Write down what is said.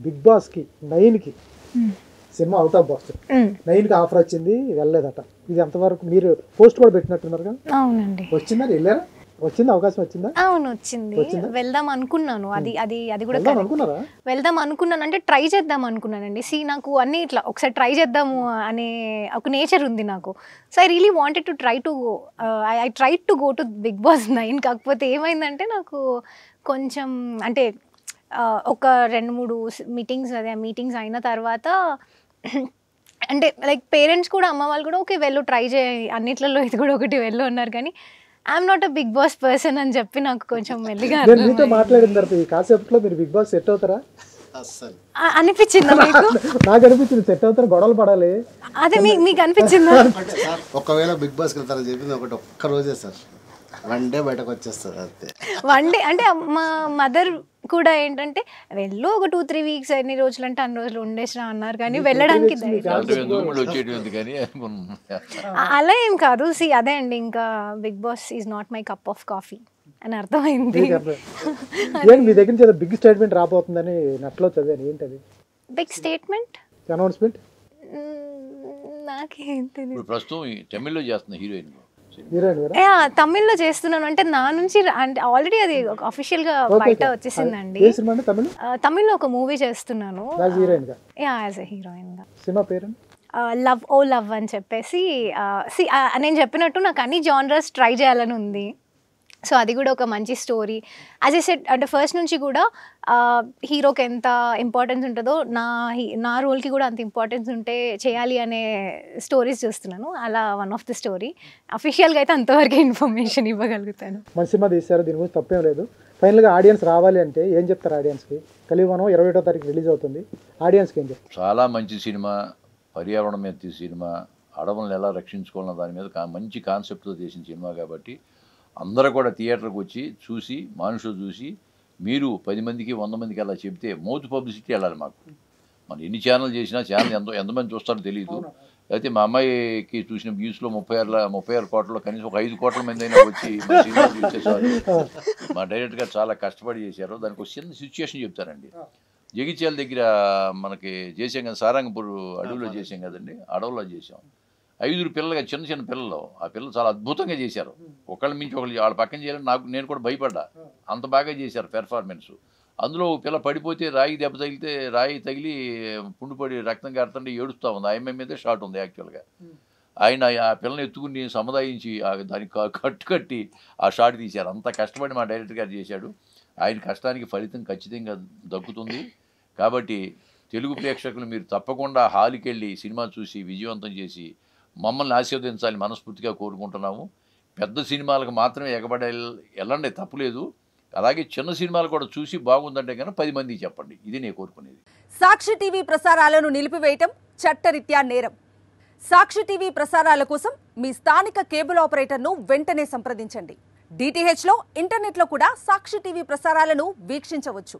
Big బాస్కి 9కి cinema out of box 9కి ఆఫర్ వచ్చింది, వెళ్ళలేదట. ఇది ఎంతవరకు మీరు పోస్ట్ కూడా పెట్టినట్టున్నారు కదా? అవునండి. వచ్చిందా, వెళ్ళారా? వచ్చింది, అవకాశం వచ్చిందా? అవును, వచ్చింది. వెళ్దాం అనుకున్నాను. అది కూడా అనుకున్నారా? వెళ్దాం అనుకున్నాను అంటే ట్రై చేద్దాం అనుకున్నానండి. నాకు అన్ని ఇట్లా ఒకసారి ట్రై చేద్దాము అనే ఒక నేచర్ ఉంది నాకు. So I really wanted to try to I tried to go to Bigg Boss 9. కాకపోతే ఏమైందంటే నాకు కొంచెం అంటే ఒక 2-3 మీటింగ్స్ అయిన తర్వాత అంటే లైక్ పేరెంట్స్ కూడా, అమ్మ వాళ్ళు కూడా ఓకే వెళ్ళు, ట్రై చేయి, అన్నిట్లలో ఇది కూడా ఒకటి వెళ్ళు అన్నారు. కానీ I'm not a Bigg Boss person అని చెప్పి నాకు కొంచెం మెల్లిగా మీతో మాట్లాడిన తర్వాత ఈ కాన్సెప్ట్లో మీరు బిగ్ బాస్ సెట్ అవుతారా అనిపించిందా మీకు? నాకు అనిపించింది సెట్ అవుతారు, గొడవలు పడాలి. అదే మీకు అనిపించిందా? ఒకవేళ బిగ్ బాస్కి వెళ్తారని చెప్పింది ఒక్క రోజే సార్, 1 డే బయటకు వచ్చేస్తారు అంతే. 1 డే అంటే మా మదర్ కూడా ఏంటంటే వెళ్ళు ఒక 2-3 వీక్స్, ఎన్ని రోజులు అంటే అన్ని రోజులు ఉండేసినా అన్నారు. కానీ వెళ్ళడానికి అలా ఏం కాదు. అదే అండి, ఇంకా Bigg Boss is not my cup of coffee అని అర్థమైంది. మీ దగ్గర నుంచి బిగ్ స్టేట్మెంట్ రాబోతుందని నెట్లో చదివాను, ఏంటది? బిగ్ స్టేట్మెంట్ అనౌన్స్మెంట్ నాకేం తెలియదు. ప్రస్తుతం తమిళ్లో చేస్తున్న హీరోయిన్ తమిళ్లో చేస్తున్నాను అంటే నా నుంచి అంటే ఆల్రెడీ అది అఫీషియల్ గా బయట వచ్చేసిందండి. తమిళ్లో ఒక మూవీ చేస్తున్నాను యాజ్ ఎ హీరోయిన్ గా. సినిమా పేరు లవ్ ఓ లవ్ అని చెప్పేసి. నేను చెప్పినట్టు నాకు అన్ని జానరస్ ట్రై చేయాలని ఉంది. సో అది కూడా ఒక మంచి స్టోరీ. యాజ్ ఏ సెట్ అంటే ఫస్ట్ నుంచి కూడా హీరోకి ఎంత ఇంపార్టెన్స్ ఉంటుందో నా రోల్కి కూడా అంత ఇంపార్టెన్స్ ఉంటే చేయాలి అనే స్టోరీస్ చూస్తున్నాను. అలా వన్ ఆఫ్ ది స్టోరీ. అఫీషియల్గా అయితే అంతవరకు ఇన్ఫర్మేషన్ ఇవ్వగలుగుతాను. మంచి సినిమా తీశారు, దీని గురించి తప్పేం లేదు. ఫైనల్గా ఆడియన్స్ రావాలి అంటే ఏం చెప్తారు ఆడియన్స్కి? కలియుగం 21వ తారీఖు రిలీజ్ అవుతుంది, ఆడియన్స్కి ఏం చెప్తారు? చాలా మంచి సినిమా, పర్యావరణం మీద తీసిన సినిమా, అడవులను ఎలా రక్షించుకోవాలన్న దాని మీద మంచి కాన్సెప్ట్తో తీసిన సినిమా కాబట్టి అందరూ కూడా థియేటర్కి వచ్చి చూసి, మనుషులు చూసి, మీరు 10 మందికి 100 మందికి అలా చెప్తే మౌత్ పబ్లిసిటీ వెళ్ళాలి మాకు. మనం ఎన్ని ఛానల్ చేసినా ఛానల్ ఎంతమంది చూస్తారో తెలియదు. అయితే మా అమ్మాయికి చూసిన వ్యూస్లో 36 కోట్లలో కనీసం ఒక 5 కోట్ల మంది అయినా వచ్చి మా సినిమా చూసేసారు. మా డైరెక్టర్ గారు చాలా కష్టపడి చేశారు. దానికి ఒక చిన్న సిచ్యుయేషన్ చెప్తానండి. జగిత్యాల దగ్గర మనకి చేసాం కదా, సారంగపూర్ అడవిలో చేసాం కదండి, అడవులో చేసాం. 5 పిల్లలుగా చిన్న పిల్లలు, ఆ పిల్లలు చాలా అద్భుతంగా చేశారు. ఒకళ్ళ మించి ఒకళ్ళు వాళ్ళ పక్కన చేయాలని నేను కూడా భయపడ్డా, అంత బాగా చేశారు పెర్ఫార్మెన్స్. అందులో పిల్ల పడిపోతే రాయి దెబ్బ తగిలితే రాయి తగిలి పుండుపడి రక్తం కారుతుంటే ఏడుస్తూ ఉంది. ఆ అమ్మాయి మీదే షాట్ ఉంది యాక్చువల్గా. ఆయన ఆ పిల్లని ఎత్తుకుని సముదాయించి దానికి కట్టి ఆ షాట్ తీశారు. అంత కష్టపడి మా డైరెక్టర్ గారు చేశాడు. ఆయన కష్టానికి ఫలితం ఖచ్చితంగా దక్కుతుంది. కాబట్టి తెలుగు ప్రేక్షకులు మీరు తప్పకుండా హాల్కి వెళ్ళి సినిమా చూసి విజయవంతం చేసి మమ్మల్ని ఆశీర్వదించాలని మనస్ఫూర్తిగా కోరుకుంటున్నాము. పెద్ద సినిమాలకు మాత్రమే వెళ్ళండి, తప్పులేదు. అలాగే చిన్న సినిమాలు కూడా చూసి బాగుందంటే కనుక 10 మందికి చెప్పండి. ఇది నేను కోరుకునేది. సాక్షి టీవీ ప్రసారాలను నిలిపివేయటం చట్టరీత్యా నేరం. సాక్షి టీవీ ప్రసారాల కోసం మీ స్థానిక కేబుల్ ఆపరేటర్ను వెంటనే సంప్రదించండి. DTHలో, ఇంటర్నెట్లో కూడా సాక్షి టీవీ ప్రసారాలను వీక్షించవచ్చు.